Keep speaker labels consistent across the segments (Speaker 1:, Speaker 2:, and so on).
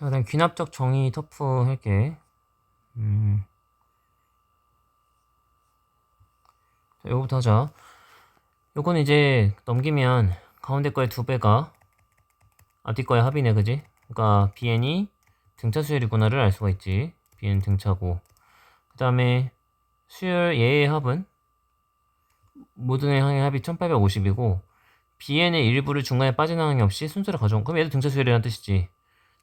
Speaker 1: 자, 그다음 귀납적 정의 터프 할게. 자, 요거부터 하자. 요거는 이제 넘기면 가운데 거의 2배가 앞뒤 거의 합이네, 그지? 그러니까 BN이 등차 수열이구나를 알 수가 있지. BN 등차고. 그 다음에 수열 얘의 합은 모든 항의 합이 1850이고 BN의 일부를 중간에 빠진 항이 없이 순서를 가져온. 그럼 얘도 등차 수열이라는 뜻이지.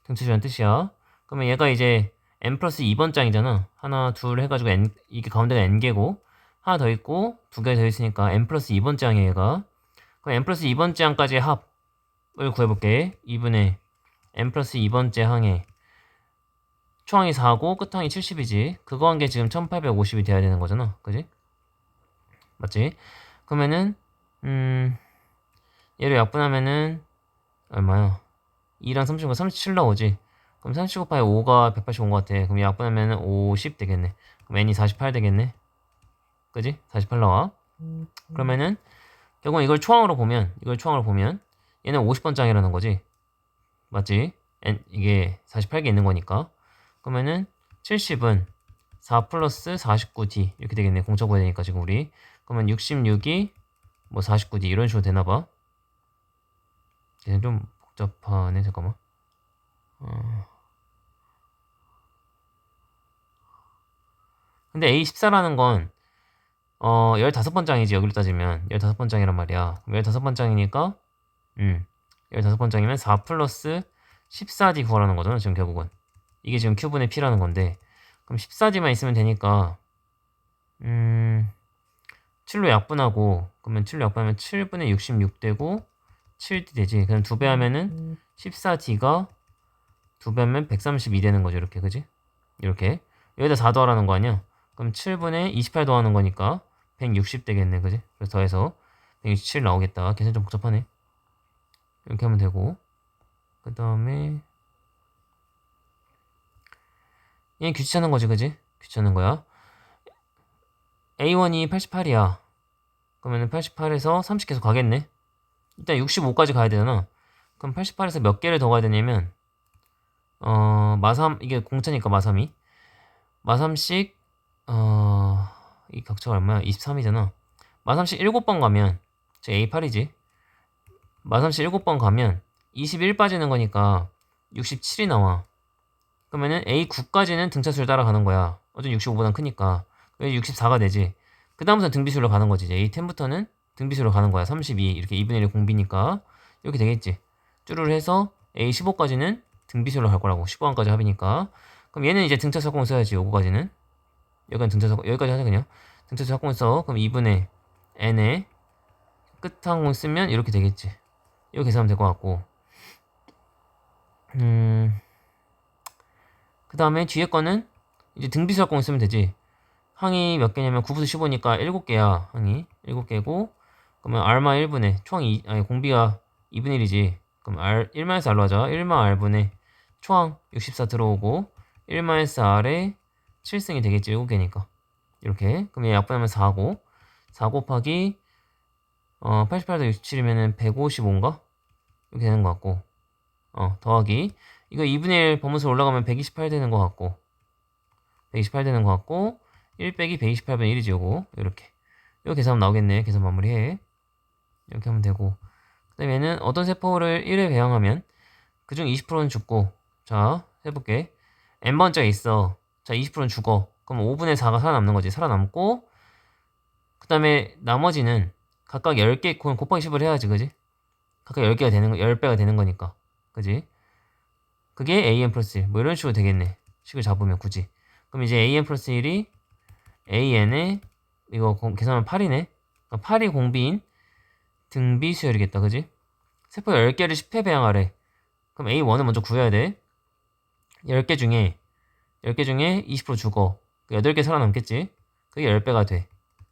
Speaker 1: 등차 수열이라는 뜻이야. 그러면 얘가 이제 n 플러스 2번 장이잖아. 하나, 둘 해가지고 n, 이게 가운데가 n개고 하나 더 있고 2개 더 있으니까 n 플러스 2번 장이야 얘가. 그럼 n 플러스 2번 장까지의 합을 구해볼게. 2분의 n 플러스 2번째 항에 초항이 4고 끝항이 70이지. 그거 한 게 지금 1850이 돼야 되는 거잖아. 그지? 맞지? 그러면은 얘를 약분하면은 얼마야? 2랑 35, 37 나오지? 그럼 37 곱하기 5가 185인 것 같아. 그럼 약분하면은 50 되겠네. 그럼 n이 48 되겠네. 그지? 48 나와. 그러면은 결국 이걸 초항으로 보면 얘는 50번 장이라는 거지. 맞지? 이게 48개 있는 거니까. 그러면은 70은 4 플러스 49D 이렇게 되겠네. 공차 구해야 되니까 지금 우리. 그러면 66이 뭐 49D 이런 식으로 되나봐. 얘는 좀 복잡하네. 잠깐만. 근데 A14라는 건 15번 장이지. 여기로 따지면 15번 장이란 말이야. 그럼 15번 장이니까 15번 장이면 4 플러스 14D 구하라는 거잖아. 지금 결국은. 이게 지금 Q분의 P라는 건데 그럼 14D만 있으면 되니까 7로 약분하고 그러면 7로 약분하면 7분의 66 되고 7D 되지. 그럼 2배 하면은 14D가 2배 하면 132 되는 거죠. 이렇게 그지? 이렇게 여기다 4 더하라는 거 아니야? 그럼 7분의 28 더하는 거니까 160 되겠네. 그지? 그래서 더해서 167 나오겠다. 계산 좀 복잡하네. 이렇게 하면 되고 그 다음에 얘 귀찮은 거지. 그지? 귀찮은 거야. A1이 88이야. 그러면은 88에서 30 계속 가겠네. 일단 65까지 가야 되잖아. 그럼 88에서 몇 개를 더 가야 되냐면 마삼 이게 공차니까 마삼씩 이 격차가 얼마야? 23이잖아. 마삼씩 7번 가면 저 A8이지. 마삼씩 7번 가면 21 빠지는 거니까 67이 나와. 그러면은 A9까지는 등차수를 따라가는 거야. 어차피 65보단 크니까. 64가 되지. 그 다음부터는 등비수로 가는 거지. 이제 A10부터는 등비수로 가는 거야. 32 이렇게 2분의 1 공비니까 이렇게 되겠지. 쭈루를 해서 A15까지는 등비수로 갈 거라고. 15항까지 합이니까. 그럼 얘는 이제 등차 삭공을 써야지. 5까지는. 여기까지 하자 그냥. 등차 삭공을 써. 그럼 2분의 n의 끝항을 쓰면 이렇게 되겠지. 이렇게 계산하면 될 것 같고. 그 다음에 뒤에 거는 이제 등비수 삭공을 쓰면 되지. 항이 몇 개냐면 9부터 15니까 7개야. 항이 7개고 그러면 R마 1분의 초항 아니 공비가 2분의 1이지. 그럼 R 1마이너스 R로 하자. 1마 R분의 초항 64 들어오고 1마이너스 R에 7승이 되겠지. 7개니까 이렇게. 그럼 얘 약분하면 4고 4 곱하기 88도 67이면은 155인가? 이렇게 되는 것 같고 더하기 이거 2분의 1 범위수 올라가면 128 되는 것 같고 128 되는 것 같고 1 빼기 128분의 1이지 요거 이렇게 계산하면 나오겠네. 계산 마무리해. 이렇게 하면 되고 그 다음에 얘는 어떤 세포를 1에 배양하면 그중 20%는 죽고 자 해볼게. n번째가 있어. 자 20%는 죽어. 그럼 5분의 4가 살아남는 거지. 살아남고 그 다음에 나머지는 각각 10개 곱하기 10을 해야지 그지? 각각 10개가 되는 거 10배가 되는 거니까 그지? 그게 an 플러스 1 뭐 이런 식으로 되겠네. 식을 잡으면 굳이. 그럼 이제 an 플러스 1이 an에 이거 계산하면 8이네. 8이 공비인 등비 수열이겠다. 그지? 세포 10개를 10회 배양하래. 그럼 A1은 먼저 구해야 돼. 10개 중에 20% 죽어. 8개 살아남겠지? 그게 10배가 돼.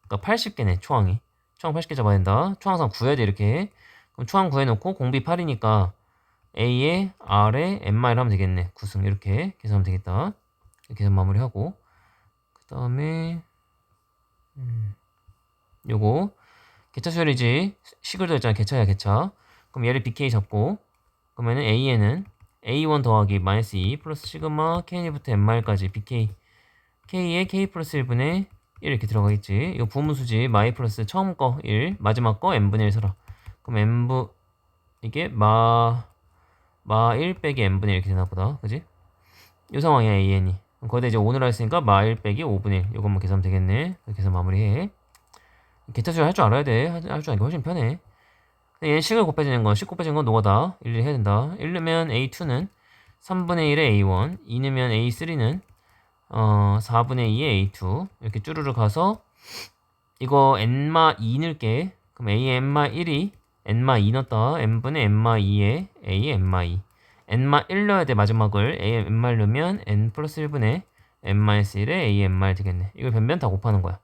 Speaker 1: 그러니까 80개네, 초항이. 초항 80개 잡아야 된다. 초항상 구해야 돼, 이렇게. 그럼 초항 구해놓고 공비 8이니까 A에 R에 N-마일 하면 되겠네. 9승 이렇게 계산하면 되겠다. 이렇게 계산 마무리하고 그 다음에 요거 개차 수열이지. 식을 더했잖아. 개차야 개차. 그럼 얘를 BK 잡고 그러면은 A에는 A1 더하기 마이너스 2 플러스 시그마 K1부터 N마일까지 BK K에 K 플러스 1분의 1 이렇게 들어가겠지. 이거 부분수지 마이 플러스 처음 거 1, 마지막 거 N분의 1 써라. 그럼 N분 이게 마 1 빼기 N분의 1 이렇게 되나 보다. 그지? 이 상황이야 AN이. 거기다 이제 5를 했으니까 마 1 빼기 5분의 1 이것만 계산하면 되겠네. 그렇게 해서 마무리해. 개차수를 할 줄 알아야 돼. 할 줄 아는 게 훨씬 편해. 얘는 식을 곱해지는 건, 식 곱해지는 건 노가다. 일일이 해야 된다. 1 넣으면 A2는 3분의 1의 A1, 2 넣으면 A3는 4분의 2의 A2 이렇게 쭈르르 가서 이거 n마 2 넣을게. 그럼 A n마 1이 n마 2 넣었다. n분의 n마 2에 A n마 2 n마 1 넣어야 돼. 마지막을 A n마 1 넣으면 n 플러스 1분의 n-1에 A n마 1 되겠네. 이걸 변변 다 곱하는 거야.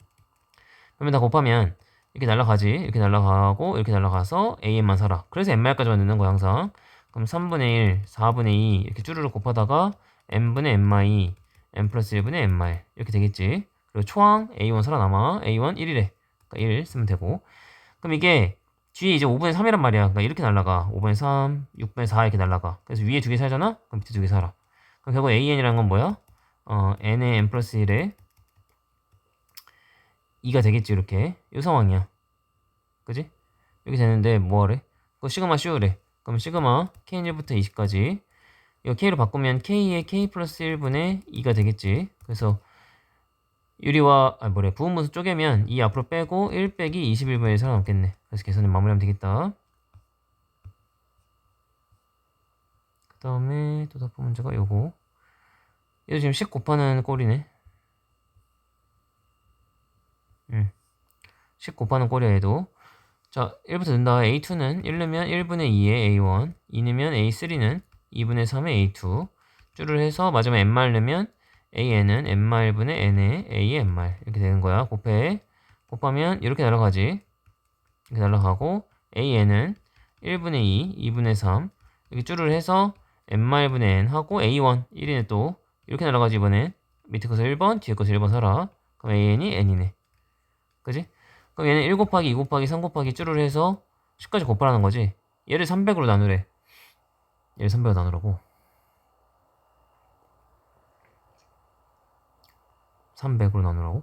Speaker 1: 변변 다 곱하면 이렇게 날아가지. 이렇게 날아가고 이렇게 날아가서 AN만 살아. 그래서 n마일까지만 넣는 거야 항상. 그럼 3분의 1, 4분의 2 이렇게 쭈르르 곱하다가 n분의 n마 2 n 플러스 1분의 n마 1 이렇게 되겠지. 그리고 초항 A1 살아남아. A1 1이래. 그러니까 1 쓰면 되고. 그럼 이게 뒤에 이제 5분의 3이란 말이야. 그러니까 이렇게 날아가. 5분의 3, 6분의 4 이렇게 날아가. 그래서 위에 두 개 살잖아? 그럼 밑에 두 개 살아. 그럼 결국 AN이라는 건 뭐야? n의 n 플러스 1에 2가 되겠지. 이렇게. 이 상황이야. 그지? 이렇게 되는데 뭐하래? 그거 시그마 씌우래. 그럼 시그마 K1부터 20까지 이거 K로 바꾸면 K의 K 플러스 1분의 2가 되겠지. 그래서 유리와 부분분수 쪼개면 2 앞으로 빼고 1 빼기 21분의 1 살아남겠네. 그래서 계산을 마무리하면 되겠다. 그 다음에 또 답부 문제가 요거. 얘도 지금 10 곱하는 꼴이네. 10 곱하는 꼴이야 얘도. 자 1부터 넣는다. A2는 1 넣으면 1분의 2의 A1, 2 넣으면 A3는 2분의 3의 A2 쭈를 해서 마지막에 n말 넣으면 AN은 n마1분의 n의 A의 n말 이렇게 되는 거야. 곱하면 이렇게 날아가지. 이렇게 날아가고 AN은 1분의 2, 2분의 3 이렇게 쭈를 해서 n마1분의 n 하고 A1, 1이네 또 이렇게 날아가지 이번엔. 밑에 것을 1번, 뒤에 것을 1번 살아. 그럼 AN이 n이네. 그지? 그럼 얘는 1 곱하기 2 곱하기 3 곱하기 쭈를 해서 10까지 곱하라는 거지. 얘를 300으로 나누래. 얘를 300으로 나누라고. 300으로 나누라고?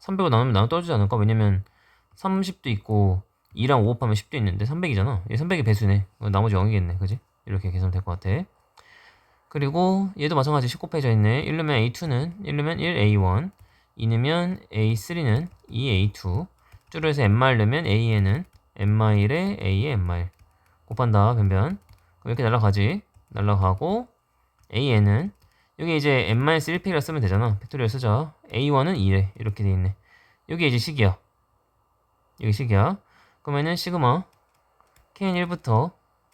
Speaker 1: 300으로 나누면 나눠 떨어지지 않을까? 왜냐면 30도 있고 2랑 5 곱하면 10도 있는데 300이잖아. 얘 300이 배수네. 나머지 0이겠네. 그지? 이렇게 계산되면 될 것 같아. 그리고 얘도 마찬가지 10 곱해져 있네. 1 넣으면 A2는 1 넣으면 1A1, 2 넣으면 A3는 2A2 쭈를 해서 n마일 넣으면 AN은 n마일에 A의 n마일 곱한다. 변변. 그럼 이렇게 날아가지. 날아가고 AN은 여기 이제 n-1팩이라 쓰면 되잖아. 팩토리얼 쓰자. A1은 2래. 이렇게 돼 있네. 여기 이제 식이야. 여기 식이야. 그러면은 시그마 Kn1부터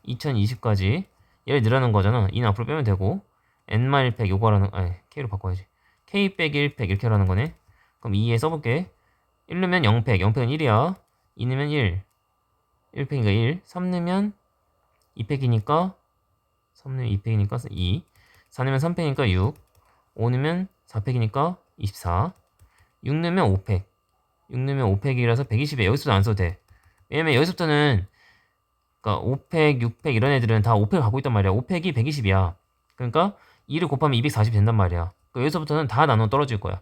Speaker 1: 2020까지 얘를 늘어나는 거잖아. 2는 앞으로 빼면 되고 n-1팩 요거 하라는 K로 바꿔야지. K 빼기 1팩 이렇게 하라는 거네. 그럼 2에 써볼게. 1 넣으면 0팩. 0팩은 1이야. 2 넣으면 1. 1팩이니까 1. 3 넣으면 2팩이니까 3 넣으면 2팩이니까 2. 4 넣으면 3팩이니까 6. 5 넣으면 4팩이니까 24. 6 넣으면 5팩. 6 넣으면 5팩이라서 120에 여기서도 안 써도 돼. 왜냐면 여기서부터는 그러니까 5팩, 6팩 이런 애들은 다 5팩을 갖고 있단 말이야. 5팩이 120이야. 그러니까 2를 곱하면 240 된단 말이야. 그러니까 여기서부터는 다 나눠 떨어질 거야.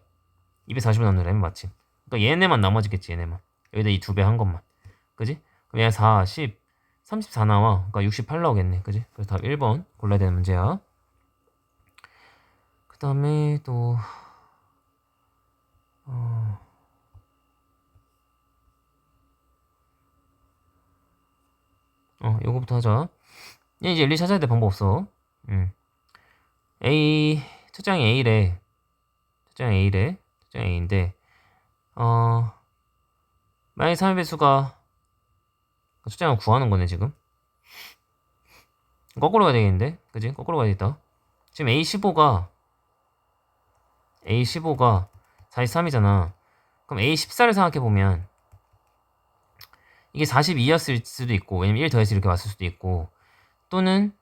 Speaker 1: 240을 나누려면 마침. 그러니까 얘네만 나머지겠지, 얘네만. 여기다 이 2배 한 것만. 그지? 그럼 얘 4, 10, 34 나와. 그러니까 68 나오겠네. 그지? 그래서 답 1번 골라야 되는 문제야. 그 다음에 또 요거부터 하자. 얘 이제 1, 2 찾아야 돼. 방법 없어. A 첫 장이 A래. 첫 장이 A래. 첫 장이 A인데 만약에 3의 배수가 첫 장을 구하는 거네 지금. 거꾸로 가야 되겠는데? 그지? 거꾸로 가야겠다. 지금 A15가 43이잖아. 그럼 A14를 생각해보면 이게 42였을 수도 있고 왜냐면 1 더해서 이렇게 왔을 수도 있고 또는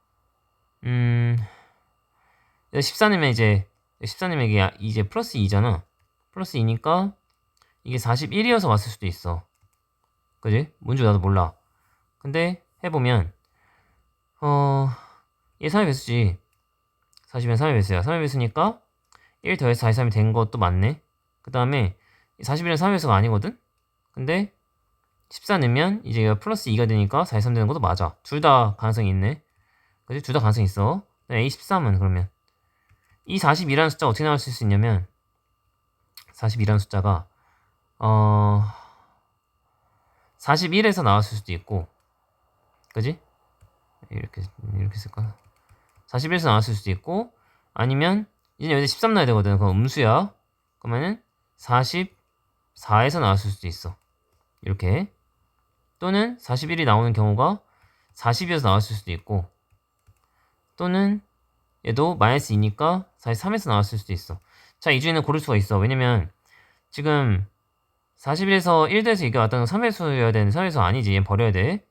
Speaker 1: 14면 이게 플러스 2잖아. 플러스 2니까 이게 41이어서 왔을 수도 있어. 그지? 뭔지 나도 몰라. 근데 해보면 얘 3의 배수지. 40이면 3의 배수야. 3의 배수니까 1 더해서 43이 된 것도 맞네. 그 다음에 41은 3의 배수가 아니거든? 근데 14 넣으면 이제 얘가 플러스 2가 되니까 43 되는 것도 맞아. 둘 다 가능성이 있네. 그치? 둘 다 가능성이 있어. A13은 그러면 이 42라는 숫자가 어떻게 나올 수 있냐면 42라는 숫자가 41에서 나왔을 수도 있고, 그지? 이렇게 쓸까? 41에서 나왔을 수도 있고, 아니면 이제 여기다 13 넣어야 되거든. 그럼 음수야. 그러면은 44에서 나왔을 수도 있어. 이렇게. 또는 41이 나오는 경우가 40에서 나왔을 수도 있고, 또는 얘도 마이너스 2니까 43에서 나왔을 수도 있어. 자, 이 중에는 고를 수가 있어. 왜냐면 지금 41에서 1대에서 이게 왔다는 건 3회수여야 되는데 3회수 아니지. 얘는 버려야 돼.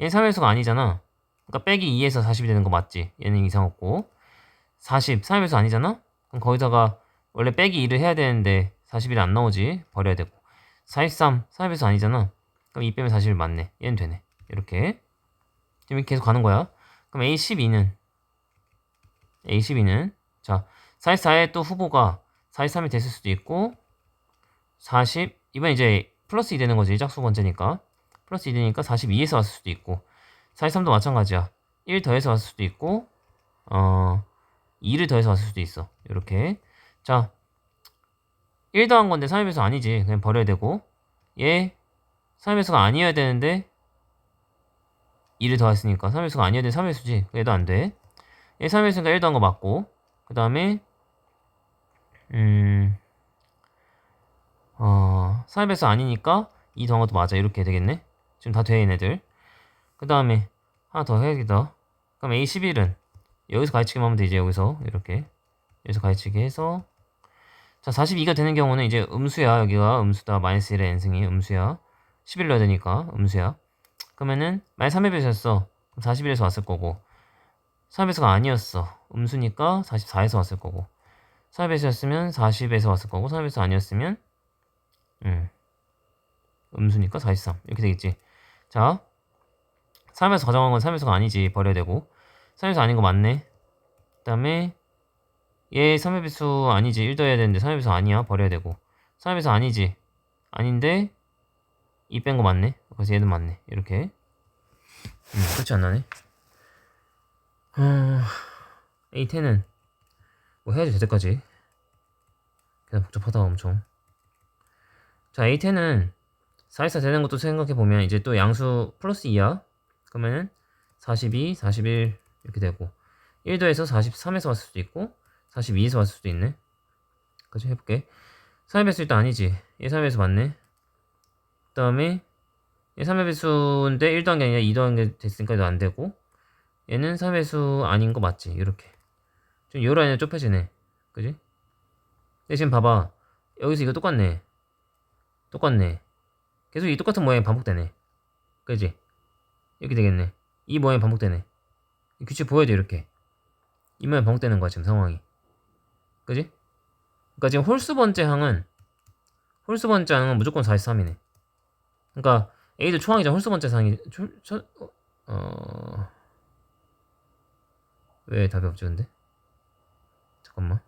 Speaker 1: 얘는 3회수가 아니잖아. 그러니까 빼기 2에서 40이 되는 거 맞지? 얘는 이상 없고 40, 3회수 아니잖아? 그럼 거기다가 원래 빼기 2를 해야 되는데 41이 안 나오지. 버려야 되고 43, 3회수 아니잖아. 그럼 2 빼면 41 맞네. 얘는 되네. 이렇게 지금 계속 가는 거야. 그럼 A12는 자 44의 또 후보가 43이 됐을 수도 있고 40 이번 이제 플러스 2 되는 거지. 짝수 번째니까 플러스 2 되니까 42에서 왔을 수도 있고 43도 마찬가지야. 1 더해서 왔을 수도 있고 2를 더해서 왔을 수도 있어. 이렇게 자 1 더한 건데 3의 배수 아니지. 그냥 버려야 되고 얘 3의 배수가 아니어야 되는데 2를 더했으니까 3의 배수가 아니어야 되는 3의 배수지. 얘도 안 돼. 얘 3의 배수니까 1 더한 거 맞고 그 다음에 3의 배수 아니니까 2 더한 것도 맞아. 이렇게 되겠네. 지금 다 돼, 얘네들. 그 다음에 하나 더 해야겠다. 그럼 A11은 여기서 가르치기만 하면 되지. 여기서 이렇게 여기서 가르치기 해서 자 42가 되는 경우는 이제 음수야. 여기가 음수다. 마이너스 1의 n승이 음수야. 11 넣어야 되니까 음수야. 그러면은 마이너스 3의 배수였어. 그럼 41에서 왔을 거고 3의 배수가 아니었어. 음수니까 44에서 왔을 거고 3의 배수였으면 40에서 왔을 거고 3의 배수 아니었으면 음수니까 43 이렇게 되겠지. 자 3에서 가정한 건 3에서가 아니지. 버려야 되고 3에서 아닌 거 맞네. 그 다음에 얘 3의 배수 아니지. 1 더해야 되는데 3의 배수 아니야. 버려야 되고 3의 배수 아니지. 아닌데 2 뺀 거 맞네. 그래서 얘도 맞네. 이렇게 그렇지 않나네. A10은 뭐 해야지 될 때까지 그냥 복잡하다 엄청. 자 A10은 44 되는 것도 생각해보면 이제 또 양수 플러스 2야. 그러면은 42, 41 이렇게 되고 1 더해서 43에서 왔을 수도 있고 42에서 왔을 수도 있네. 그치? 해볼게. 3의 배수 일단 아니지. 얘 3의 배수 맞네. 그 다음에 얘 3의 배수인데 1 더한 게 아니라 2 더한 게 됐으니까 이도 안 되고 얘는 3의 배수 아닌 거 맞지. 이렇게 좀 요 라인에 좁혀지네. 그지? 근데 지금 봐봐. 여기서 이거 똑같네. 똑같네. 계속 이 똑같은 모양이 반복되네. 그지? 이렇게 되겠네. 이 모양이 반복되네. 이 규칙 보여야 돼. 이렇게 이 모양이 반복되는 거야 지금 상황이. 그지? 그러니까 지금 홀수 번째 항은 무조건 43이네. 그러니까 A도 초항이자 홀수 번째 상이 왜 답이 없지 근데? 잠깐만.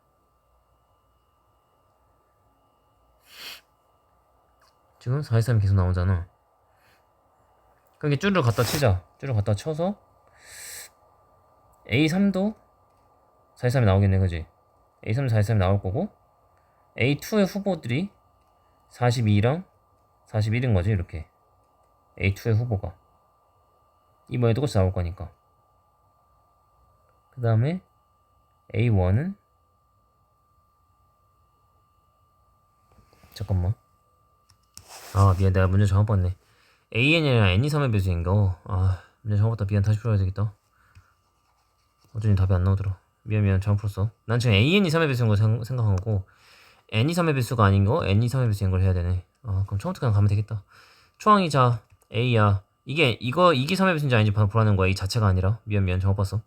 Speaker 1: 지금 423이 계속 나오잖아. 그럼 이게 줄을 갖다 치자. 줄을 갖다 쳐서 A3도 423이 나오겠네. 그지? A3도 423이 나올 거고 A2의 후보들이 42랑 41인 거지. 이렇게 A2의 후보가 이 모양이 똑같이 나올 거니까. 그 다음에 A1은 잠깐만. 미안. 내가 문제 잘못 봤네. AN이 아니라 N이 3의 배수인가? 문제 잘못 봤다. 미안. 다시 풀어야 되겠다. 어쩐지 답이 안 나오더라. 미안. 잘못 풀었어. 난 지금 AN이 3의 배수인 거 생각한 거고 N이 3의 배수가 아닌 거 N이 3의 배수인 걸 해야 되네. 그럼 처음부터 그냥 가면 되겠다. 초항이자 A야. 이게 3의 배수인지 아닌지 보라는 거야. 이 자체가 아니라. 미안. 잘못 봤어.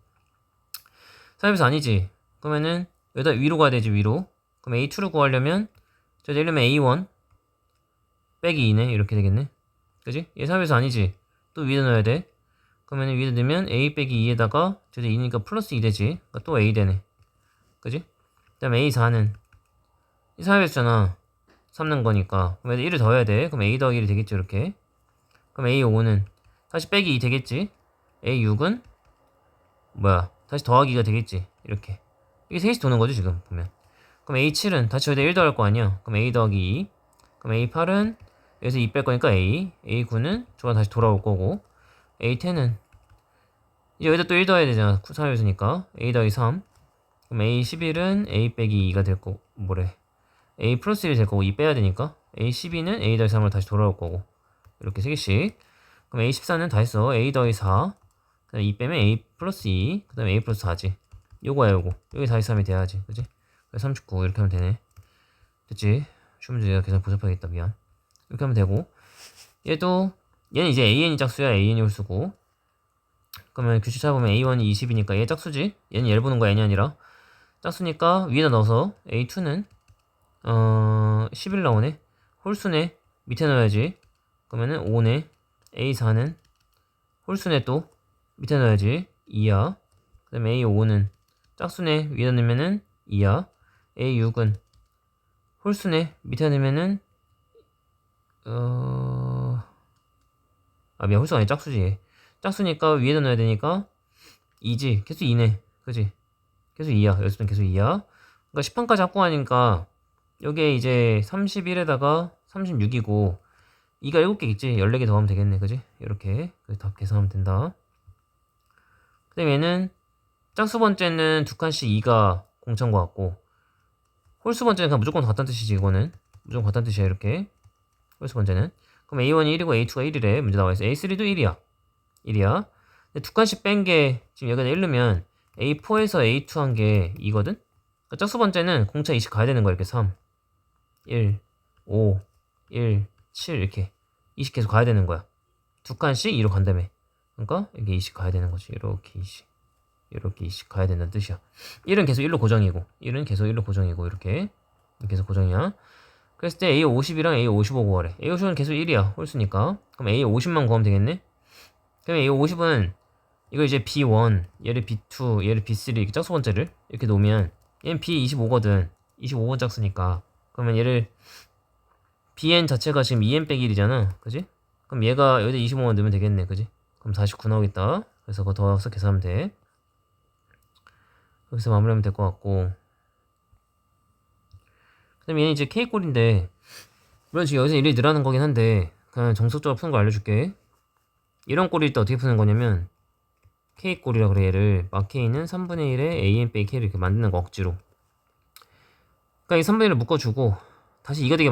Speaker 1: 3의 배수 아니지. 그러면은 여기다 위로 가야 되지. 위로. 그럼 A2를 구하려면 저 예를 들면 A1 빼기 2네. 이렇게 되겠네. 그지? 얘 3의 배수 아니지. 또 위에 넣어야 돼. 그러면 위에다 넣으면 a 빼기 2에다가 저기 2니까 플러스 2 되지. 그러니까 또 a 되네. 그지? 그 다음에 a4는 이 4배수잖아. 3는 거니까. 그럼 1을 더해야 돼. 그럼 a 더하기 1이 되겠지 이렇게. 그럼 a5는 다시 빼기 2 되겠지. a6은 뭐야 다시 더하기가 되겠지 이렇게. 이게 셋이 도는 거죠 지금 보면. 그럼 a7은 다시 여기다 1 더할 거 아니야. 그럼 a 더하기 2. 그럼 a8은 여기서 2 뺄 거니까 a9는 저거 다시 돌아올 거고, a10은 이제 여기다 또 1 더해야 되잖아. 3배수니까 a 더하기 3. 그럼 a11은 a 빼기 2가 될 거고, 뭐래, a 플러스 1이 될 거고 2 빼야 되니까 a12는 a 더하기 3으로 다시 돌아올 거고, 이렇게 3개씩. 그럼 a14는 다 했어. a 더하기 4, 그 다음에 2 빼면 a 플러스 2, 그 다음에 a 플러스 4지. 요거야 요거. 여기 43이 돼야지. 그지? 39 이렇게 하면 되네. 됐지? 쉬운 문제 내가 계산 보잡하겠다. 미안. 이렇게 하면 되고, 얘는 이제 an이 짝수야. an이 홀수고. 그러면 규칙 찾아보면 a1이 20이니까 얘 짝수지? 얘는 얘를 보는 거야. n이 아니라 짝수니까 위에다 넣어서 a2는 11 나오네. 홀수네. 밑에 넣어야지. 그러면은 5네. a4는 홀수네. 또 밑에 넣어야지. 2야. 그 다음에 a5는 짝수네. 위에다 넣으면은 2야. a6은 홀수네. 밑에 넣으면은 미안, 홀수가 아니라 짝수지. 짝수니까 위에다 넣어야 되니까 2지. 계속 2네. 그지? 계속 2야. 여기서는 계속 2야. 그러니까 10판까지 합공하니까 여기에 이제 31에다가 36이고 2가 7개 있지. 14개 더하면 되겠네. 그지? 이렇게 답 계산하면 된다. 그 다음에 얘는 짝수 번째는 두 칸씩 2가 공차인 것 같고, 홀수 번째는 그냥 무조건 같다는 뜻이지. 이거는 무조건 같다는 뜻이야. 이렇게 홀수 번째는. 그럼 a1이 1이고 a2가 1이래. 문제 나와있어. a3도 1이야. 1이야. 근데 두 칸씩 뺀 게 지금 여기다 1 넣으면 a4에서 a2 한 게 2거든? 그러니까 짝수 번째는 공차 20 가야 되는 거야. 이렇게 3, 1, 5, 1, 7 이렇게 20 계속 가야 되는 거야. 두 칸씩 2로 간다며. 그러니까 이게 20 가야 되는 거지. 이렇게 20. 이렇게 20 가야 된다는 뜻이야. 1은 계속 1로 고정이고 1은 계속 1로 고정이고 이렇게 계속 고정이야. 그랬을 때 A50이랑 A55 구하래. A50은 계속 1이야. 홀수니까. 그럼 A50만 구하면 되겠네. 그럼 A50은 이거 이제 B1, 얘를 B2, 얘를 B3 이렇게 짝수 번째를 이렇게 놓으면 얘는 B25거든. 25번 짝수니까. 그러면 얘를 BN 자체가 지금 2N 빼기 1이잖아. 그지? 그럼 얘가 여기다 25만 넣으면 되겠네. 그지? 그럼 49 나오겠다. 그래서 그거 더해서 계산하면 돼. 여기서 마무리하면 될 것 같고, 그 다음에 얘는 이제 K꼴인데, 물론 지금 여기서 일이 늘어나는 거긴 한데 그냥 정석적으로 푸는 거 알려줄게. 이런 꼴일 때 어떻게 푸는 거냐면 K꼴이라 그래. 얘를 막 K는 3분의 1에 AN 빼기 K를 이렇게 만드는 거 억지로. 그러니까 이 3분의 1을 묶어주고 다시 이거 되게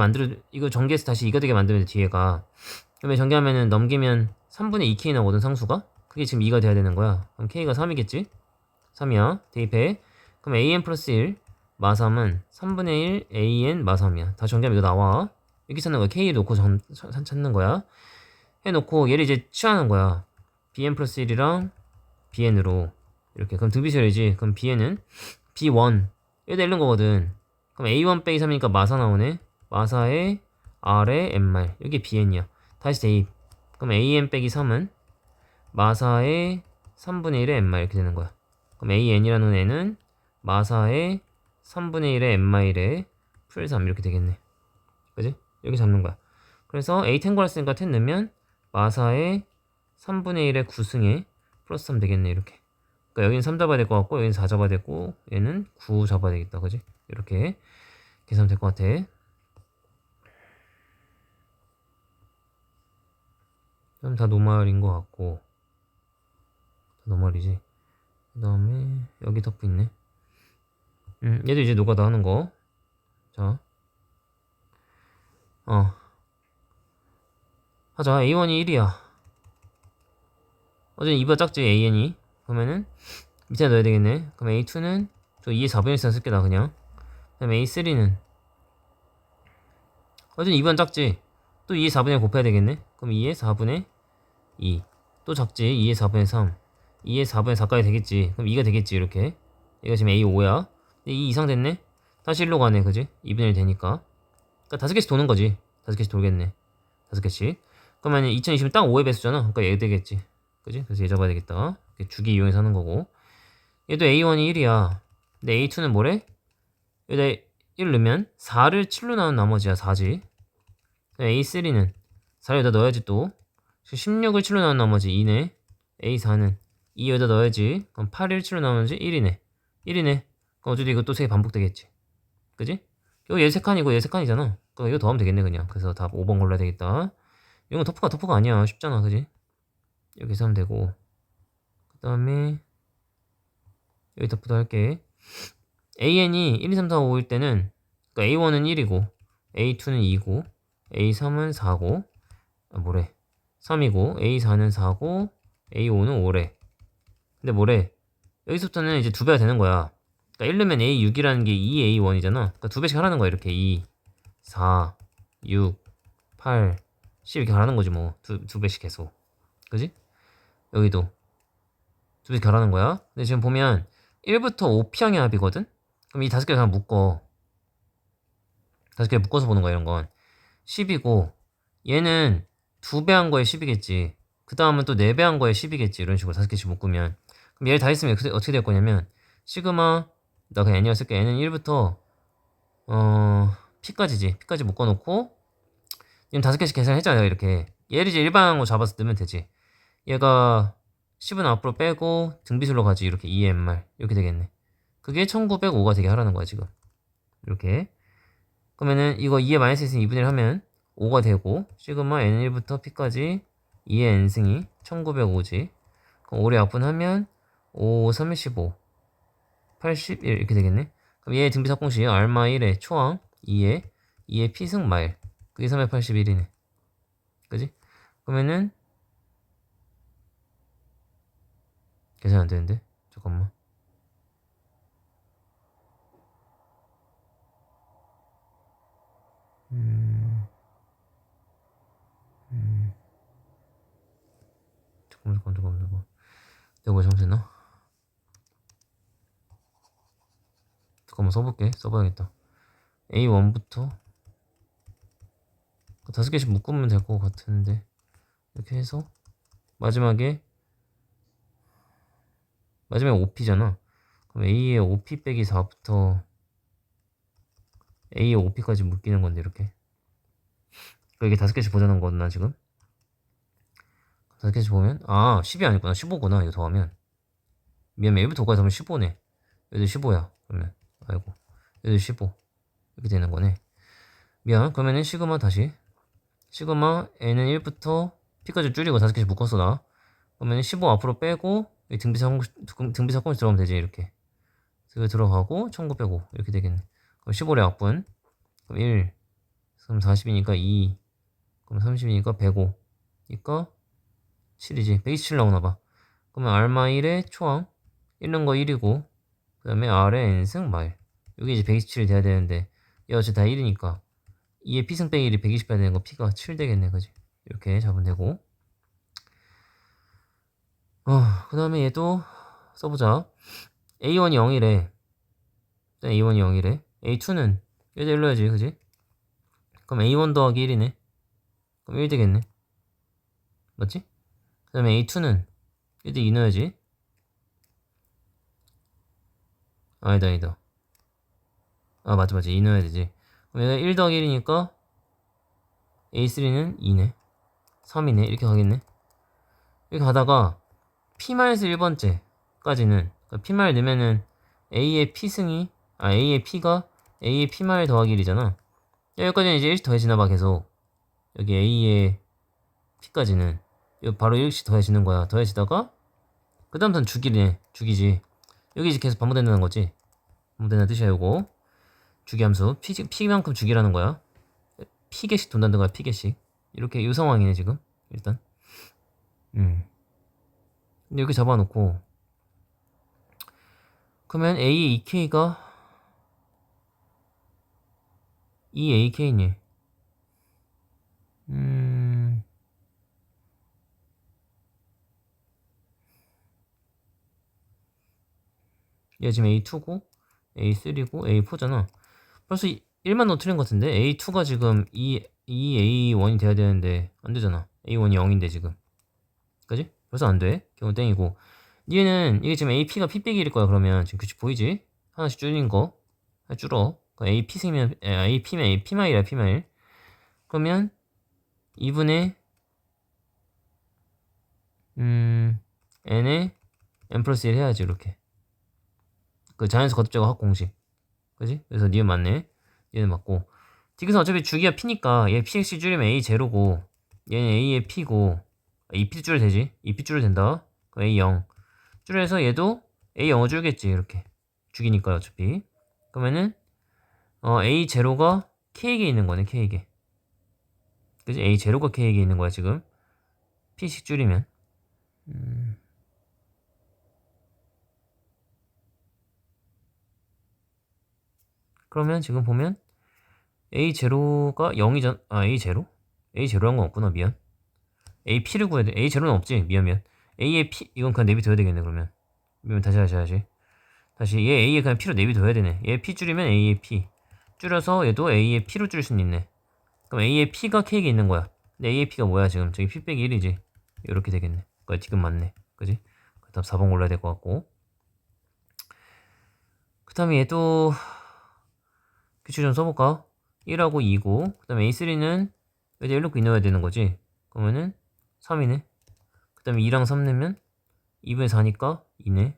Speaker 1: 이거 전개해서 다시 이거 되게 만들면 돼. 뒤에가. 그러면 전개하면은 넘기면 3분의 2K 나오거든 상수가. 그게 지금 2가 돼야 되는 거야. 그럼 K가 3이겠지? 3이야. 대입해. 그럼 AN 플러스 1 마3은 3분의 1 AN 마3이야. 다시 전개하면 이거 나와. 이렇게 찾는 거야. K 놓고 찾는 거야. 해놓고 얘를 이제 취하는 거야. BN 플러스 1이랑 BN으로 이렇게. 그럼 등비설이지. 그럼 BN은 B1 여기다 1는 거거든. 그럼 A1 빼기 3이니까 마사 나오네. 마사의 R의 N말. 여기 BN이야. 다시 대입. 그럼 AN 빼기 3은 마사의 3분의 1의 N말 이렇게 되는 거야. 그럼 AN이라는 애는 마사의 3분의 1의 N마일의 풀 3 이렇게 되겠네. 그지? 여기 잡는 거야. 그래서 A 탱고를 쓰니까 10 넣으면 마사의 3분의 1의 9승에 플러스 3 되겠네. 이렇게. 그러니까 여기는 3 잡아야 될 것 같고 여기는 4 잡아야 되고 얘는 9 잡아야 되겠다. 그지? 이렇게 계산하면 될 것 같아. 그럼 다 노말인 것 같고, 다 노말이지. 그 다음에 여기 덮고 있네. 얘도 이제 노가다 하는 거. 자, 하자. A1이 1이야. 어제는 2보다 작지, AN이. 그러면은 밑에 넣어야 되겠네. 그럼 A2는 저 2의 4분의 1 쓸게 나 그냥. 그 다음에 A3는 어제는 2보다 작지. 또 2의 4분의 1 곱해야 되겠네. 그럼 2의 4분의 2. 또 작지. 2의 4분의 3. 2의 4분의 4까지 되겠지. 그럼 2가 되겠지. 이렇게. 얘가 지금 A5야. 2 이상 됐네. 다시 1로 가네. 그지? 2분의 1 되니까. 그러니까 5개씩 도는 거지. 5개씩 돌겠네. 5개씩. 그러면 2020은 딱 5의 배수잖아. 그러니까 얘 되겠지. 그지? 그래서 얘 잡아야 되겠다. 주기 이용해서 하는 거고. 얘도 A1이 1이야. 근데 A2는 뭐래? 여기다 1 넣으면 4를 7로 나눈 나머지야 4지. A3는 4를 여기다 넣어야지 또. 16을 7로 나눈 나머지 2네. A4는 2 여기다 넣어야지. 그럼 8을 7로 나머지 1이네. 1이네. 그럼 어차피 이거 또 3개 반복되겠지. 그지? 이거 얘 3칸이고 얘 3칸이잖아. 그럼 이거 더하면 되겠네 그냥. 그래서 답 5번 골라야 되겠다. 이건 터프가 아니야. 쉽잖아. 그지? 이렇게 해서 하면 되고. 그 다음에 여기 답부터 할게. AN이 1, 2, 3, 4, 5일 때는 그러니까 A1은 1이고 A2는 2고 A3은 4고 뭐래 3이고 A4는 4고 A5는 5래. 근데 뭐래 여기서부터는 이제 2배가 되는 거야. 그러니까 1 넣으면 A6이라는 게 2A1이잖아. 그러니까 2배씩 하라는 거야. 이렇게 2, 4, 6, 8, 10 이렇게 가라는 거지 뭐. 두 배씩 계속. 그지? 여기도 2배씩 가라는 거야. 근데 지금 보면 1부터 5피항의 합이거든? 그럼 이 5개를 그냥 묶어. 5개 묶어서 보는 거야, 이런 건. 10이고, 얘는 2배 한 거에 10이겠지. 그 다음은 또 4배 한 거에 10이겠지. 이런 식으로 5개씩 묶으면. 그럼 얘를 다 했으면 어떻게 될 거냐면, 시그마, 나 그냥 n이라 쓸게. n은 1부터, p까지지. p까지 묶어놓고, 얘는 5개씩 계산했잖아, 이렇게. 얘를 이제 일반항으로 잡아서 넣으면 되지. 얘가 10은 앞으로 빼고, 등비술로 가지. 이렇게 2mr. 이렇게 되겠네. 그게 1905가 되게 하라는 거야, 지금. 이렇게. 그러면은 이거 2에 마이너스 있으니 2분의 1 하면 5가 되고 시그마 n1부터 p까지 2의 n승이 1905지. 그럼 5를 약분하면 5, 3에 15, 81 이렇게 되겠네. 그럼 얘의 등비삭공식 알마 1의 초항 2의 p승 마일 그게 381이네. 그지? 그러면은 계산 안 되는데? 잠깐만. 잠깐만. 내가 뭐 잘못했나? 잠깐만 써볼게. 써봐야겠다. A1부터 5개씩 묶으면 될 것 같은데 이렇게 해서 마지막에 5P잖아. 그럼 A의 5P 빼기 4부터 A의 5P까지 묶이는 건데 이렇게. 그러니까 이게 5개씩 보자는 거나 지금. 5개씩 보면 10이 아니구나. 15구나. 이거 더하면. 미안해. 1부터 5까지 더하면 15네. 여기도 15야. 그러면 아이고. 여기도 15. 이렇게 되는 거네. 미안. 그러면은 시그마 다시. 시그마 n은 1부터 p까지 줄이고 5개씩 묶었어 나. 그러면 15 앞으로 빼고 등비사건식 들어가면 되지 이렇게. 그래서 들어가고 1905 이렇게 되겠네. 그럼 15의 약분. 그럼 1 그럼 40이니까 2 그럼 30이니까 105 니까 7이지. 127 나오나봐. 그러면 알마 1의 초항 1는 거 1이고 그 다음에 R의 n승 마일 여기 이제 127이 돼야 되는데 얘 어차피 다 1이니까 2의 p승 빼기 1이 120 해야 되는 거 p가 7 되겠네. 그지? 이렇게 잡으면 되고 그 다음에 얘도 써보자. A1이 0이래. 일단 A1이 0이래. A2는 얘도 1 넣어야지. 그지? 그럼 A1 더하기 1이네. 그럼 1 되겠네. 맞지? 그 다음에 A2는 얘도 2 넣어야지. 아니다. 맞지. 2 넣어야 되지. 그럼 얘가 1 더하기 1이니까 A3는 2네. 3이네. 이렇게 가겠네. 이렇게 가다가 P-1번째까지는 그러니까 P-말 넣으면은 A의 P가 A의 P-말 더하기 1이잖아. 여기까지는 이제 1씩 더해지나봐 계속. 여기 A의 P까지는 바로 1씩 더해지는 거야. 더해지다가 그 다음부터는 주기지. 여기 이제 계속 반복된다는 거지. 반복된다는 뜻이야 이거. 주기함수 P만큼 주기라는 거야. P개씩 돈다는 거야. P개씩. 이렇게 이 상황이네 지금 일단. 근데 이렇게 잡아놓고 그러면 A의 EK가 2AK니. 얘 지금 A2고 A3고 A4잖아. 벌써 1만 더 틀린 것 같은데 A2가 지금 2A1이 돼야 되는데 안 되잖아. A1이 0인데 지금. 그지? 벌써 안 돼. 경우 땡이고. 얘는 이게 지금 AP가 P 빼기 1일 거야. 그러면 지금 규칙 보이지? 하나씩 줄인 거 줄어. AP 생면 AP면 P만 1이야. P만 1. 그러면 2분의 n에 n 플러스 1 해야지. 이렇게 그 자연수 거듭제거 합 공식. 그지? 그래서 니은 맞네. 얘는 맞고. 디귿은 어차피 주기가 P니까 얘 PX 줄이면 A 제로고 얘는 A의 P고 2P 줄여도 되지. 2P 줄여도 된다. 그럼 A 0 줄여서 얘도 A 0을 줄겠지. 이렇게 주기니까 어차피. 그러면은 A 제로가 K에게 있는 거네. K에게. 그지? A 제로가 K에게 있는 거야 지금. P씩 줄이면. 그러면 지금 보면 A 제로가 0이잖아. A 제로? A 제로란 건 없구나. 미안. A P를 구해야 돼. A 제로는 없지. 미안. A의 P 이건 그냥 내비둬야 되겠네. 그러면 다시 얘 A에 그냥 P로 내비둬야 되네. 얘 P 줄이면 A의 P 줄여서 얘도 A의 P로 줄일 수는 있네. 그럼 A의 P가 K에게 있는 거야. 근데 A의 P가 뭐야 지금? 저기 P 빼기 1이지. 이렇게 되겠네. 그러니까 지금 맞네. 그지? 그 다음 4번 골라야 될 것 같고. 그 다음에 얘도 규칙 좀 써볼까? 1하고 2고 그 다음에 A3는 여기다 1 넣고 2 넣어야 되는 거지. 그러면은 3이네. 그 다음에 2랑 3 넣으면 2분의 4니까 2네.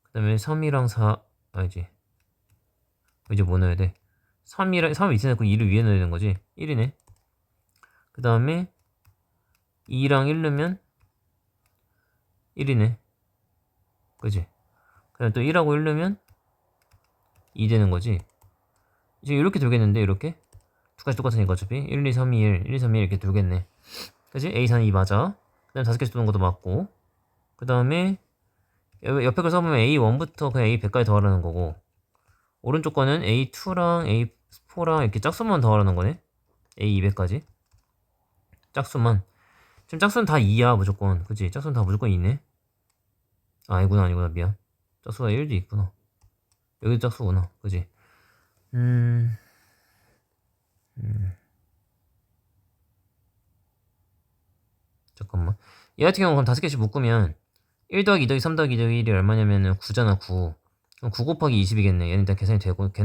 Speaker 1: 그 다음에 3이랑 4 아니지. 이제 뭐 넣어야 돼? 3을 밑에 넣고 2를 위에 넣어야 되는 거지. 1이네. 그 다음에 2랑 1 넣으면 1이네. 그지? 그 다음에 또 1하고 1 넣으면 2 되는 거지. 이제 이렇게 돌겠는데, 이렇게? 두 가지 똑같으니까 어차피. 1, 2, 3, 2, 1, 1, 2, 3, 2 이렇게 돌겠네. 그지? A, 4, 2 맞아. 그 다음에 5개씩 도는 것도 맞고. 그 다음에 옆에 걸 써보면 A1부터 그냥 A100까지 더하라는 거고. 오른쪽 거는 A2랑 A4랑 이렇게 짝수만 더하라는 거네. A200까지. 짝수만. 지금 짝수는 다 2야, 무조건. 그치? 짝수는 다 무조건 2네. 아, 아니구나, 미안. 짝수가 1도 있구나. 여기도 짝수구나. 그치? 잠깐만. 얘 같은 경우는 그럼 5개씩 묶으면 1 더하기 2 더하기 3 더하기 2 더하기 1이 얼마냐면은 9잖아, 9. 그럼 9 곱하기 20이겠네. 얘는 일단 계산이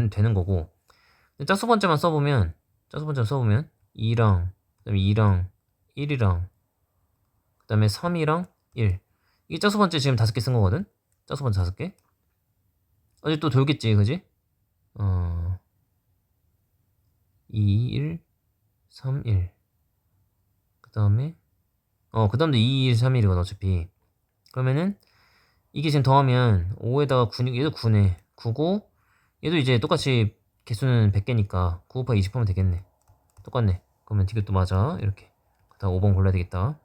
Speaker 1: 되는 거고. 짝수 번째만 써보면 2랑, 그 다음에 2랑, 1이랑, 그 다음에 3이랑 1. 이게 짝수 번째 지금 5개 쓴 거거든? 짝수 번째 5개? 어제 또 돌겠지, 그지? 2, 1, 3, 1. 그 다음에, 그 다음도 2, 1, 3, 1이거든, 어차피. 그러면은, 이게 지금 더하면 5에다가 9, 얘도 9네. 9고, 얘도 이제 똑같이 개수는 100개니까 9 곱하기 20 하면 되겠네. 똑같네. 그러면 이것도 맞아. 이렇게. 그 다음 5번 골라야 되겠다.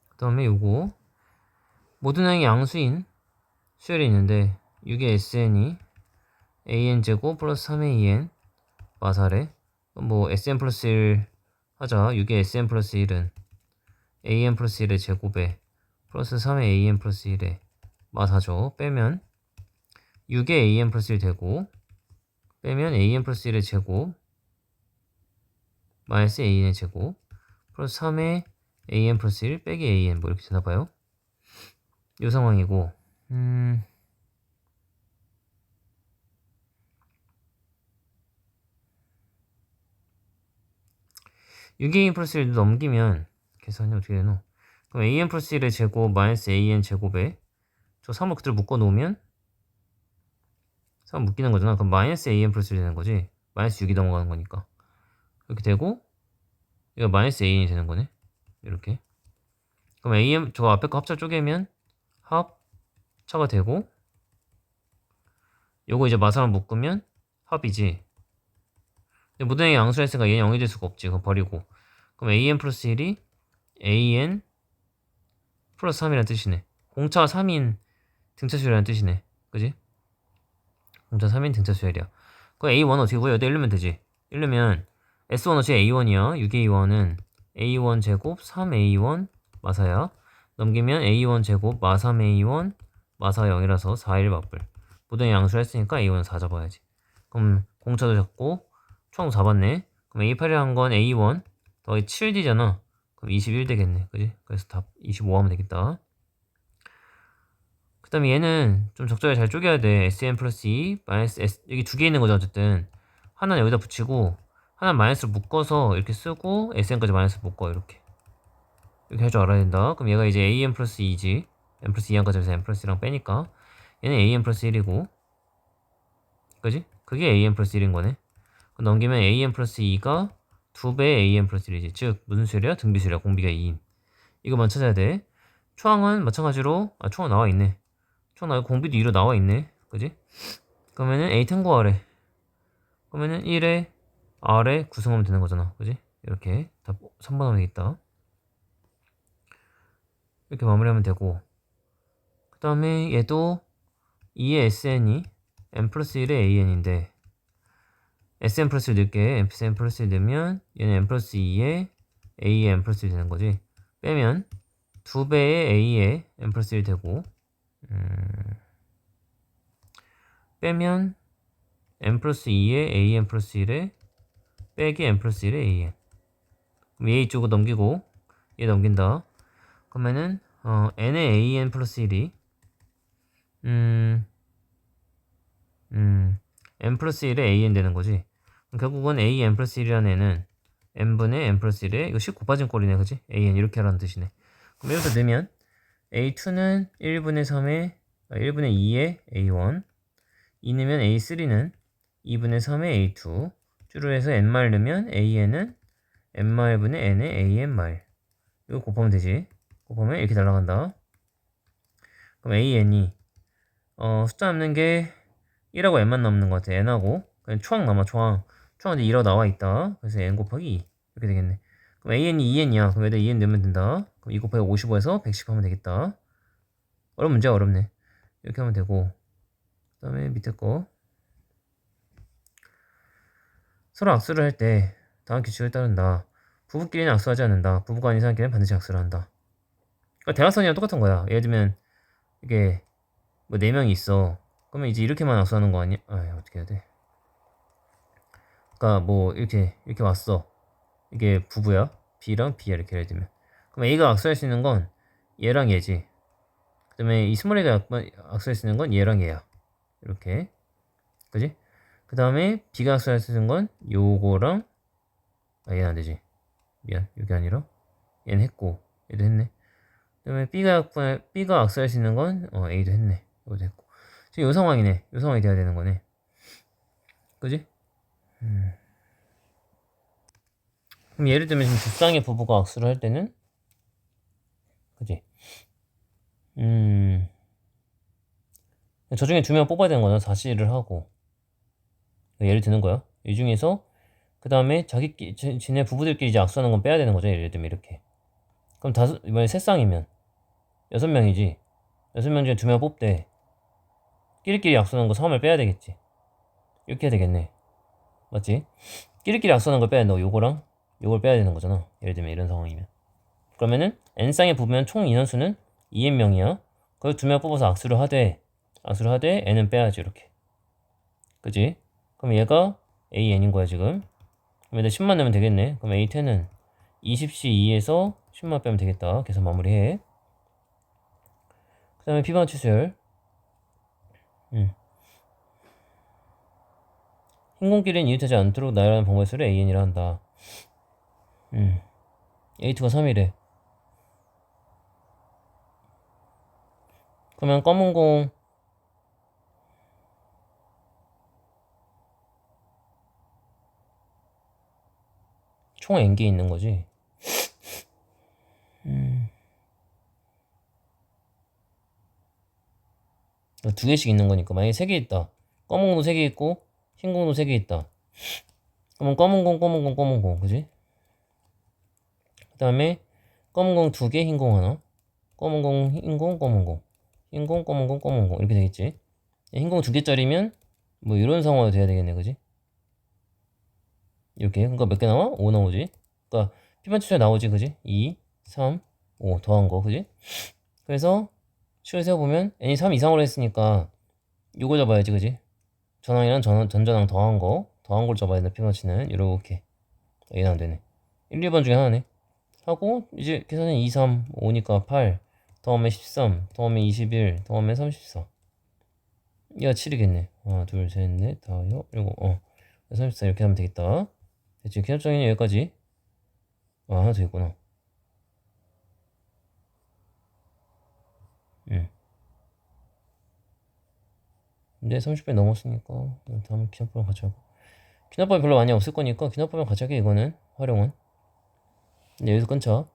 Speaker 1: 그 다음에 요거. 모든 항이 양수인 수열이 있는데 6의 SN이 AN제곱 플러스 3의 EN 마사래. 뭐 SN 플러스 1 하자. 6의 SN 플러스 1은 AN 플러스 1의 제곱에 플러스 3의 AN 플러스 1의 마사죠. 빼면 6의 AN 플러스 1 되고 빼면 AN 플러스 1의 제곱 마이너스 AN의 제곱 플러스 3의 AN 플러스 1 빼기 AN 뭐 이렇게 되나봐요. 이 상황이고 6a 플러스 1도 넘기면 계산이 어떻게 되노? 그럼 an 플러스 1의 제곱 마이너스 an 제곱에 저 3을 그대로 묶어 놓으면 3 묶이는 거잖아. 그럼 마이너스 an 플러스 1 되는 거지. 마이너스 6이 넘어가는 거니까. 이렇게 되고 이거 마이너스 an이 되는 거네. 이렇게. 그럼 an 저 앞에 거 합차 쪼개면 합차가 되고 요거 이제 마사만 묶으면 합이지. 근데 모든 행이 양수라 했으니까 얘는 0이 될 수가 없지. 그거 버리고. 그럼 an 플러스 1이 an 플러스 3이라는 뜻이네. 공차 3인 등차 수열이라는 뜻이네. 그지? 공차 3인 등차 수열이야. 그 A1 어떻게 구해요? 여기다 1넣으면 되지. 1넣으면 S1 어차피 A1이야. 6A1은 A1 제곱 3A1 마사야. 넘기면 A1 제곱 마 3A1 마사 0이라서 4, 1 맞불. 모든 양수 했으니까 A1은 4 잡아야지. 그럼 공차도 잡고 총 잡았네. 그럼 A8이란 건 A1 더하기 7D잖아. 그럼 21 되겠네. 그지? 그래서 답 25 하면 되겠다. 그 다음에 얘는 좀 적절히 잘 쪼개야 돼. SN 플러스 2 마이너스 S, 여기 두 개 있는 거죠 어쨌든. 하나는 여기다 붙이고 하나는 마이너스를 묶어서 이렇게 쓰고 SN까지 마이너스 묶어 이렇게 할 줄 알아야 된다. 그럼 얘가 이제 AN 플러스 2지. N 플러스 2항까지 해서 N 플러스 1랑 빼니까 얘는 AN 플러스 1이고 그지? 그게 AN 플러스 1인 거네. 넘기면 AN 플러스 2가 2배의 AN 플러스 1이지. 즉 무슨 수열이야? 등비수열이야. 공비가 2인. 이거만 찾아야 돼. 초항은 마찬가지로 초항 나와 있네. 초항 나와 공비도 2로 나와 있네. 그지? 그러면은 A 탱고 아래. 그러면은 1에 R에 구성하면 되는 거잖아. 그지? 이렇게 답 3번 하면 되겠다. 이렇게 마무리하면 되고 그 다음에 얘도 2의 SN이 N 플러스 1의 AN인데 SN 플러스 1 넣을게. N 플러스 1 넣으면 얘는 N 플러스 2의 A의 N 플러스 1 되는 거지. 빼면 2배의 A의 N 플러스 1 되고 빼면 N 플러스 2의 AN 플러스 1에 빼기 N 플러스 1의 AN. 그럼 얘 이쪽으로 넘기고 얘 넘긴다. 그러면은 N의 AN 플러스 1이 N 플러스 1의 AN 되는 거지. 그럼 결국은 AN 플러스 1이라는 애는 N분의 N 플러스 1에 이거 10 곱해진 꼴이네 그지? AN 이렇게 하라는 뜻이네. 그럼 여기서 넣으면 A2는 1분의 3의 1분의 2의 A1 2 넣으면 A3는 2분의 3의 A2 주로 해서 N말 넣으면 AN은 N말분의 N의 AN말 이거 곱하면 되지. 곱하면 이렇게 날아간다. 그럼 AN이 숫자 남는 게 1하고 N만 남는 것 같아. N하고 그냥 초항 남아 초항 이제 2라고 나와 있다. 그래서 N 곱하기 2 이렇게 되겠네. 그럼 AN이 2N이야. 그럼 여기다 2N 넣으면 된다. 그럼 2 곱하기 55에서 110 하면 되겠다. 어려운 문제야 어렵네. 이렇게 하면 되고 그 다음에 밑에 거 서로 악수를 할 때 다음 규칙을 따른다. 부부끼리는 악수하지 않는다. 부부가 아닌 사람끼리는 반드시 악수를 한다. 그러니까 대각선이랑 똑같은 거야. 예를 들면 이게 뭐 4명이 있어. 그러면 이제 이렇게만 악수하는 거 아니야? 어떻게 해야 돼? 그러니까 뭐 이렇게 왔어. 이게 부부야. B랑 B야 이렇게 예를 들면. 그럼 A가 악수할 수 있는 건 얘랑 얘지. 그 다음에 이 스몰 A가 악수할 수 있는 건 얘랑 얘야. 이렇게. 그지? 그 다음에 B가 악수할 수 있는 건 요거랑 얘는 안 되지. 미안. 이게 아니라 얘는 했고 얘도 했네. 그 다음에 B가 악수할 수 있는 건 A도 했네. 이것도 했고. 지금 요 상황이네. 요 상황이 돼야 되는 거네. 그지? 그럼 예를 들면 지금 두 쌍의 부부가 악수를 할 때는 그지? 저 중에 2명 뽑아야 되는 거잖아. 4C를 하고 예를 드는 거야. 이 중에서 그 다음에 지네 부부들끼리 이제 악수하는 건 빼야 되는 거죠. 예를 들면 이렇게. 그럼 이번에 3쌍이면 6명이지. 6명 중에 2명 뽑되 끼리끼리 악수하는 거 3을 빼야 되겠지. 이렇게 해야 되겠네. 맞지? 끼리끼리 악수하는 걸 빼야 된다고. 요거랑 요걸 빼야 되는 거잖아. 예를 들면 이런 상황이면. 그러면은 n쌍의 부부면 총 인원수는 2n명이야. 그래서 2명 뽑아서 악수를 하되 n은 빼야지 이렇게. 그지? 그럼 얘가 AN인 거야 지금. 그럼 얘들 10만 내면 되겠네. 그럼 A10은 20C2에서 10만 빼면 되겠다. 계산 마무리해. 그 다음에 피보나치 수열. 흰 공끼리는 이웃하지 않도록 나열하는 방법의 수를 AN이라 한다. A2가 3이래. 그러면 검은 공 총 n개 있는 거지. 두 개씩 있는 거니까 만약에 3개 있다. 검은 공도 3개 있고 흰 공도 3개 있다. 그러면 검은 공, 그지? 그 다음에 검은 공 2개, 흰 공 하나. 검은 공, 흰 공, 검은 공. 흰 공, 검은 공, 검은 공. 이렇게 되겠지. 흰 공 2개짜리면 뭐 이런 상황이 돼야 되겠네, 그지? 이렇게. 그러니까 몇 개 나와? 5 나오지. 그러니까 피반치수에 나오지, 그지? 2, 3, 5 더한 거, 그지? 그래서 식을 세워보면 n이 3 이상으로 했으니까 요거 잡아야지, 그지? 전항이랑 전전항 더한 걸 잡아야 된다. 피보나치는 이렇게 A는 안 되네. 1, 2번 중에 하나네. 하고 이제 계산은 2, 3, 5니까 8 더하면 13 더하면 21 더하면 34. 얘가 7이겠네. 하나, 둘, 셋, 넷, 다섯, 일곱, 34 이렇게 하면 되겠다. 됐지? 기하정의는 여기까지. 하나 더 있구나. 근데 30배 넘었으니까 다음에 기납법이랑 같이 하고. 기납법이 별로 많이 없을 거니까 기납법이랑 같이 할게. 이거는 활용은. 근데 여기서 끊자.